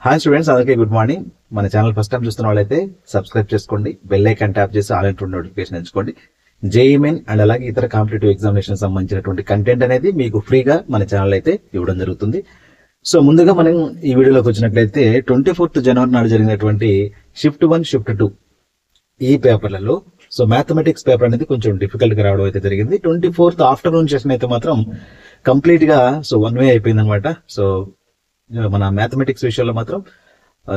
Hi students, అందరికీ good morning. మన channel first time చూస్తున్న వాళ్ళైతే సబ్స్క్రైబ్ చేసుకోండి, బెల్ ఐకాన్ ట్యాప్ చేసి ఆల్ ఇంటూ నోటిఫికేషన్ ఎంచుకోండి. జేఈఈ మెయిన్ అండ్ అలాగే ఇతర కాంపిటేటివ్ ఎగ్జామినేషన్ సంబంధించినటువంటి కంటెంట్ అనేది మీకు ఫ్రీగా మన ఛానల్ అయితే ఇవ్వడం జరుగుతుంది. సో ముందుగా మనం ఈ వీడియోలోకి వచ్చినట్లయితే 24th జనవరి నాడు జరిగినటువంటి షిఫ్ట్ 1 షిఫ్ట్ 2 ఈ పేపర్లలో సో మ్యాథమెటిక్స్ పేపర్ అనేది కొంచెం డిఫికల్ట్ గా రావడం అయితే జరిగింది. 24th ఆఫ్టర్నూన్ సెషన్ అయితే మాత్రం కంప్లీట్ గా సో వన్ వే అయిపోయింది అనమాట. సో మన మ్యాథమెటిక్స్ విషయంలో మాత్రం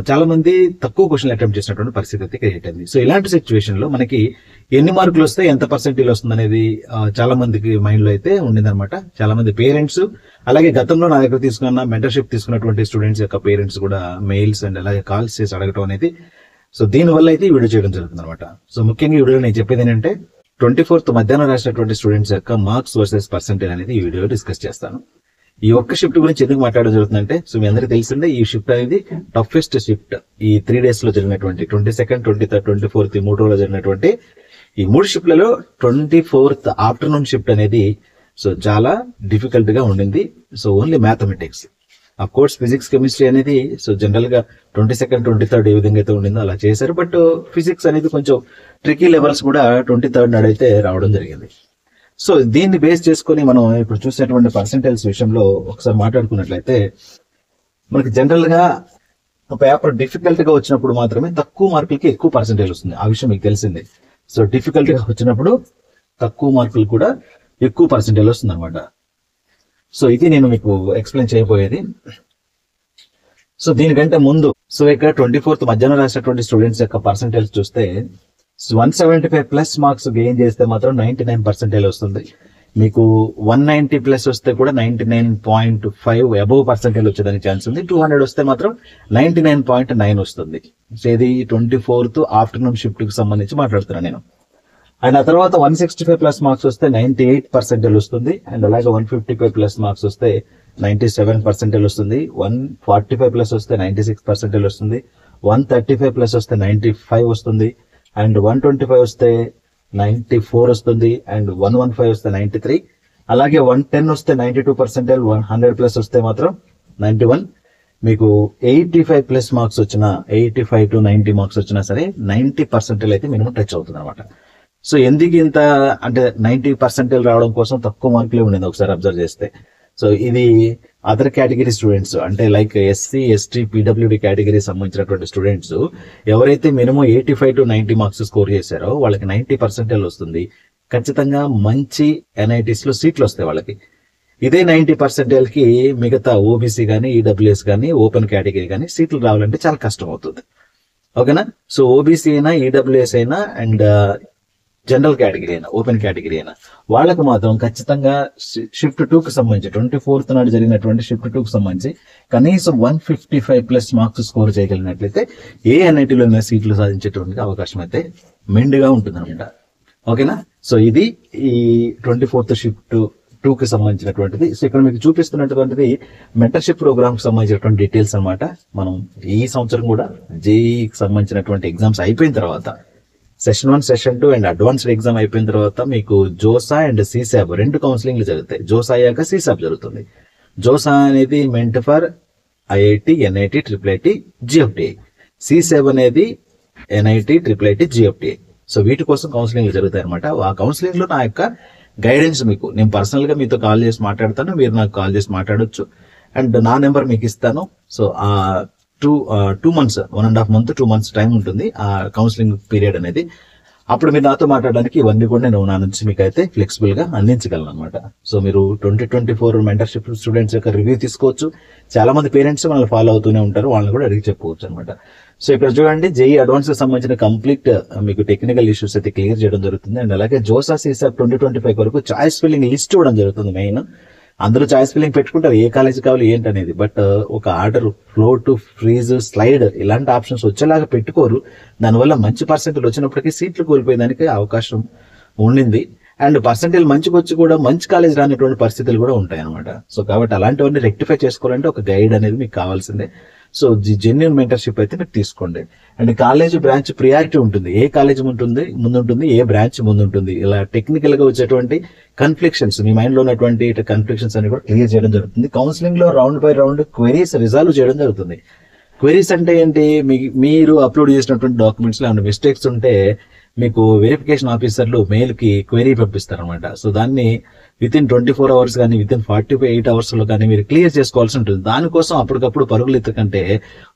చాలా మంది తక్కువ క్వశ్చన్లు అటెంప్ట్ చేసినటువంటి పరిస్థితి అయితే క్రియేట్ అయింది. సో ఇలాంటి సిచ్యువేషన్ లో మనకి ఎన్ని మార్కులు వస్తే ఎంత పర్సెంటేజ్ వస్తుంది అనేది చాలా మందికి మైండ్ లో అయితే ఉండిందనమాట. చాలా మంది పేరెంట్స్ అలాగే గతంలో నా దగ్గర తీసుకున్న మెంటర్షిప్ తీసుకున్నటువంటి స్టూడెంట్స్ యొక్క పేరెంట్స్ కూడా మెయిల్స్ అండ్ అలాగే కాల్స్ చేసి అడగటం అనేది సో దీని వల్ల అయితే ఈ వీడియో చేయడం జరుగుతుంది అనమాట. సో ముఖ్యంగా ఈ వీడియోలో నేను చెప్పేది ఏంటంటే 24th మధ్యాహ్నం రాసినటువంటి స్టూడెంట్స్ యొక్క మార్క్స్ వర్సెస్ పర్సెంటేజ్ అనేది ఈ వీడియోలో డిస్కస్ చేస్తాను. ఈ ఒక్క షిఫ్ట్ గురించి ఎందుకు మాట్లాడడం జరుగుతుందంటే సో మీ అందరికీ తెలిసిందే ఈ షిఫ్ట్ అనేది టఫెస్ట్ షిఫ్ట్. ఈ 3 days లో జరిగినటువంటి 22nd, 23rd, 24th ఈ 3 రోజుల్లో జరిగినటువంటి ఈ 3 షిఫ్ట్లలో 24th ఆఫ్టర్నూన్ షిఫ్ట్ అనేది సో చాలా డిఫికల్ట్ గా ఉండింది. So only mathematics, of course physics chemistry అనేది సో జనరల్ గా 22nd, 23rd ఏ విధంగా అయితే ఉండిందో అలా చేశారు. బట్ ఫిజిక్స్ అనేది కొంచెం ట్రికీ లెవెల్స్ కూడా 23rd నాడు అయితే రావడం జరిగింది. సో దీన్ని బేస్ చేసుకుని మనం ఇప్పుడు చూసేటువంటి పర్సెంటేజ్ విషయంలో ఒకసారి మాట్లాడుకున్నట్లయితే మనకి జనరల్ గా పేపర్ డిఫికల్ట్ గా వచ్చినప్పుడు మాత్రమే తక్కువ మార్కులకి ఎక్కువ పర్సెంటేజ్ వస్తుంది. ఆ విషయం మీకు తెలిసిందే. సో డిఫికల్ట్ గా వచ్చినప్పుడు తక్కువ మార్కులు కూడా ఎక్కువ పర్సెంటేజ్ వస్తుంది అనమాట. సో ఇది నేను మీకు ఎక్స్ప్లెయిన్ చేయబోయేది. సో దీనికంటే ముందు సో ఇక్కడ 24th మధ్యాహ్నం రాసినటువంటి స్టూడెంట్స్ యొక్క పర్సెంటేజ్ చూస్తే 175 ప్లస్ మార్క్స్ గెయిన్ చేస్తే మాత్రం 99% వస్తుంది. మీకు 190 ప్లస్ వస్తే కూడా 99.5 అబోవ్ పర్సెంటేజ్ వచ్చేదానికి ఛాన్స్ ఉంది. 200 వస్తే మాత్రం 99.9 వస్తుంది. సో ఇది 24th ఆఫ్టర్నూన్ షిఫ్ట్ కి సంబంధించి మాట్లాడుతున్నాను నేను. అండ్ ఆ తర్వాత 165 ప్లస్ మార్క్స్ వస్తే 98% వస్తుంది. అండ్ అలాగే 155 ప్లస్ మార్క్స్ వస్తే 97% వస్తుంది. 145 ప్లస్ వస్తే 96% వస్తుంది. 135 ప్లస్ వస్తే 95 వస్తుంది. అండ్ 125 వస్తే 94 వస్తుంది. అండ్ 115 వస్తే 93. అలాగే 110 వస్తే 92%. 100 ప్లస్ వస్తే మాత్రం 91. మీకు 85 ప్లస్ మార్క్స్ వచ్చినా 85 to 90 మార్క్స్ వచ్చినా సరే 90% అయితే మినిమం టచ్ అవుతుంది అనమాట. సో ఎందుకు ఇంత అంటే 90% రావడం కోసం తక్కువ మార్కులే ఉండేది ఒకసారి అబ్జర్వ్ చేస్తే. సో ఇది అదర్ కేటగిరీ స్టూడెంట్స్ అంటే like SC, ST, PWD category సంబంధించినటువంటి స్టూడెంట్స్ ఎవరైతే మినిమం 85 to 90 మార్క్స్ స్కోర్ చేశారో వాళ్ళకి 90% వస్తుంది. ఖచ్చితంగా మంచి ఎన్ఐటీస్ లో సీట్లు వస్తాయి వాళ్ళకి. ఇదే 90% కి మిగతా ఓబీసీ కానీ, ఈడబ్ల్యూఎస్ కానీ, ఓపెన్ కేటగిరీ కానీ సీట్లు రావాలంటే చాలా కష్టం అవుతుంది. ఓకేనా? సో ఓబీసీ అయినా, ఈడబ్ల్యూఎస్ అయినా అండ్ జనరల్ కేటగిరీ అయినా, ఓపెన్ కేటగిరీ అయినా వాళ్ళకు మాత్రం ఖచ్చితంగా షిఫ్ట్ 2 కి సంబంధించి 24th నాడు జరిగినటువంటి షిఫ్ట్ 2 కి సంబంధించి కనీసం 155 ప్లస్ మార్క్స్ స్కోర్ చేయగలిగినట్లయితే ఏ ఎన్ఐటీలో సీట్లు సాధించేటువంటి అవకాశం అయితే మెండుగా ఉంటుంది అనమాట. ఓకేనా? సో ఇది ఈ 24th షిఫ్ట్ 2 కి సంబంధించినటువంటిది. సో ఇక్కడ మీకు చూపిస్తున్నటువంటిది మెంటర్షిప్ ప్రోగ్రామ్ కి సంబంధించినటువంటి డీటెయిల్స్ అనమాట. మనం ఈ సంవత్సరం కూడా జేఈకి సంబంధించినటువంటి ఎగ్జామ్స్ అయిపోయిన తర్వాత session 1, session 2 and advanced exam అయిపోయిన తర్వాత మీకు జోసా అండ్ సిసాబ్ 2 కౌన్సిలింగ్లు జరుగుతాయి. జోసా అయ్యాక సిసాబ్ జరుగుతుంది. జోసా అనేది meant for IIT, NIT, triple GFTI. CSAB అనేది ఎన్ఐటి, ట్రిపుల్ జిఎఫ్టిఐ. సో వీటి కోసం కౌన్సిలింగ్లు జరుగుతాయి అనమాట. ఆ కౌన్సిలింగ్ లో నా యొక్క గైడెన్స్ మీకు నేను పర్సనల్ గా మీతో కాల్ చేసి మాట్లాడతాను, మీరు నాకు కాల్ చేసి మాట్లాడొచ్చు. అండ్ నా నెంబర్ మీకు ఇస్తాను. సో ఆ 2 months 1.5 month 2 months టైం ఉంటుంది ఆ కౌన్సిలింగ్ పీరియడ్ అనేది. అప్పుడు మీరు నాతో మాట్లాడడానికి ఇవన్నీ కూడా నేను నా నుంచి మీకు అయితే ఫ్లెక్సిబుల్ గా అందించగలను అనమాట. సో మీరు 2024 మెంటర్షిప్ స్టూడెంట్స్ యొక్క రివ్యూ తీసుకోవచ్చు. చాలా మంది పేరెంట్స్ మనల్ని ఫాలో అవుతూనే ఉంటారు, వాళ్ళని కూడా అడిగి చెప్పుకోవచ్చు అనమాట. సో ఇక్కడ చూడండి, జేఈ అడ్వాన్స్ కి సంబంధించిన కంప్లీట్ మీకు టెక్నికల్ ఇష్యూస్ అయితే క్లియర్ చేయడం జరుగుతుంది. అండ్ అలాగే జోసా సిసాబ్ 2025 వరకు చాయిస్ ఫిల్లింగ్ లిస్ట్ ఇవ్వడం జరుగుతుంది. మెయిన్ అందరూ చాయిస్ ఫిల్లింగ్ పెట్టుకుంటారు ఏ కాలేజ్ కావాలి ఏంటనేది. బట్ ఒక order, flow to freeze, slide ఇలాంటి ఆప్షన్స్ వచ్చేలాగా పెట్టుకోరు. దానివల్ల మంచి పర్సెంటేజ్ వచ్చినప్పటికీ సీట్లు కోల్పోయేదానికి అవకాశం ఉండింది. అండ్ పర్సెంటేజ్ మంచిగా వచ్చి కూడా మంచి కాలేజ్ రానిటువంటి పరిస్థితులు కూడా ఉంటాయి అనమాట. సో కాబట్టి అలాంటివన్నీ రెక్టిఫై చేసుకోవాలంటే ఒక గైడ్ అనేది మీకు కావాల్సిందే. సో జెన్యూన్ మెంటర్షిప్ అయితే మీరు తీసుకోండి. అండ్ కాలేజ్ బ్రాంచ్ ప్రియారిటీ ఉంటుంది. ఏ కాలేజ్ ముందుంటుంది, ఏ బ్రాంచ్ ముందుంటుంది, ఇలా టెక్నికల్ గా వచ్చేటువంటి కన్ఫ్లిక్షన్స్, మీ మైండ్ లో ఉన్నటువంటి కన్ఫ్లిక్షన్స్ అని కూడా క్లియర్ చేయడం జరుగుతుంది. కౌన్సిలింగ్ లో round by round queries resolve చేయడం జరుగుతుంది. క్వెరీస్ అంటే ఏంటి, మీరు అప్లోడ్ చేసినటువంటి డాక్యుమెంట్స్ లో ఏమైనా మిస్టేక్స్ ఉంటే మీకు వెరిఫికేషన్ ఆఫీసర్లు మెయిల్ కి క్వెరీ పంపిస్తారు అనమాట. సో దాన్ని విత్ ఇన్ 24 hours కానీ విత్ ఇన్ 48 hours లో కానీ మీరు క్లియర్ చేసుకోవాల్సి ఉంటుంది. దానికోసం అప్పటికప్పుడు పరుగులు ఎత్తకంటే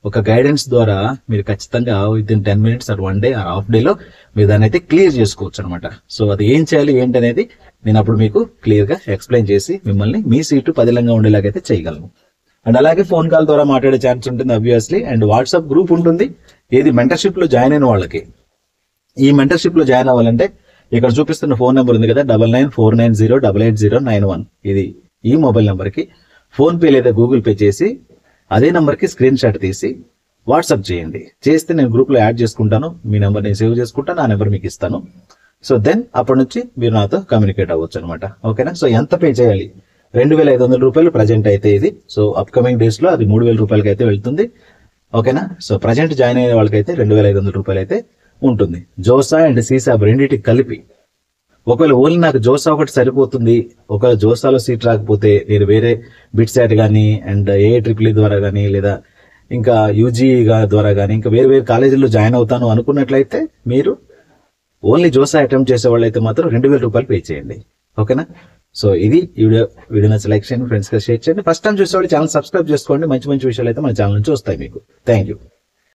ఒక గైడెన్స్ ద్వారా మీరు ఖచ్చితంగా within 10 minutes or 1 day or half day లో మీరు దాన్ని అయితే క్లియర్ చేసుకోవచ్చు అనమాట. సో అది ఏం చేయాలి ఏంటి అనేది నేను అప్పుడు మీకు క్లియర్ గా ఎక్స్ప్లెయిన్ చేసి మిమ్మల్ని మీ సీటు పదిలంగా ఉండేలాగైతే చేయగలను. అండ్ అలాగే ఫోన్ కాల్ ద్వారా మాట్లాడే ఛాన్స్ ఉంటుంది అబ్వియస్లీ. అండ్ వాట్సాప్ గ్రూప్ ఉంటుంది, ఏది మెంటర్షిప్ లో జాయిన్ అయిన వాళ్ళకి. ఈ మెంటర్షిప్ లో జాయిన్ అవ్వాలంటే ఇక్కడ చూపిస్తున్న ఫోన్ నెంబర్ ఉంది కదా, 9949088091, ఇది ఈ మొబైల్ నెంబర్ కి ఫోన్ పే లేదా గూగుల్ పే చేసి అదే నెంబర్ కి స్క్రీన్ షాట్ తీసి వాట్సాప్ చేయండి. చేస్తే నేను గ్రూప్ లో యాడ్ చేసుకుంటాను, మీ నెంబర్ నేను సేవ్ చేసుకుంటాను, ఆ నెంబర్ మీకు ఇస్తాను. సో దెన్ అప్పటి నుంచి మీరు నాతో కమ్యూనికేట్ అవ్వచ్చు అనమాట. ఓకేనా. సో ఎంత పే చేయాలి? 2500 రూపాయలు ప్రజెంట్ అయితే ఇది. సో అప్కమింగ్ డేస్ లో అది 3000 రూపాయలకి అయితే వెళ్తుంది. ఓకేనా. సో ప్రజెంట్ జాయిన్ అయిన వాళ్ళకైతే 2500 రూపాయలు అయితే ఉంటుంది. జోసా అండ్ సీసాబ్ రెండింటికి కలిపి. ఒకవేళ ఓన్లీ నాకు జోసా ఒకటి సరిపోతుంది, ఒకవేళ జోసాలో సీట్ రాకపోతే నేను వేరే బిట్సాట్ కానీ అండ్ AIEEE ద్వారా కానీ లేదా ఇంకా UG ద్వారా కానీ ఇంకా వేరే వేరే కాలేజీల్లో జాయిన్ అవుతాను అనుకున్నట్లయితే మీరు ఓన్లీ జోసా అటెంప్ట్ చేసే వాళ్ళు అయితే మాత్రం 2000 రూపాయలు పే చేయండి. ఓకేనా. సో ఇది వీడియో నచ్చ లైక్ చేయండి, ఫ్రెండ్స్ గా షేర్ చేయండి. ఫస్ట్ టైం చూసేవాళ్ళు ఛానల్ సబ్స్క్రైబ్ చేసుకోండి. మంచి మంచి విషయాలు అయితే మన ఛానల్ నుంచి వస్తాయి మీకు. Thank you.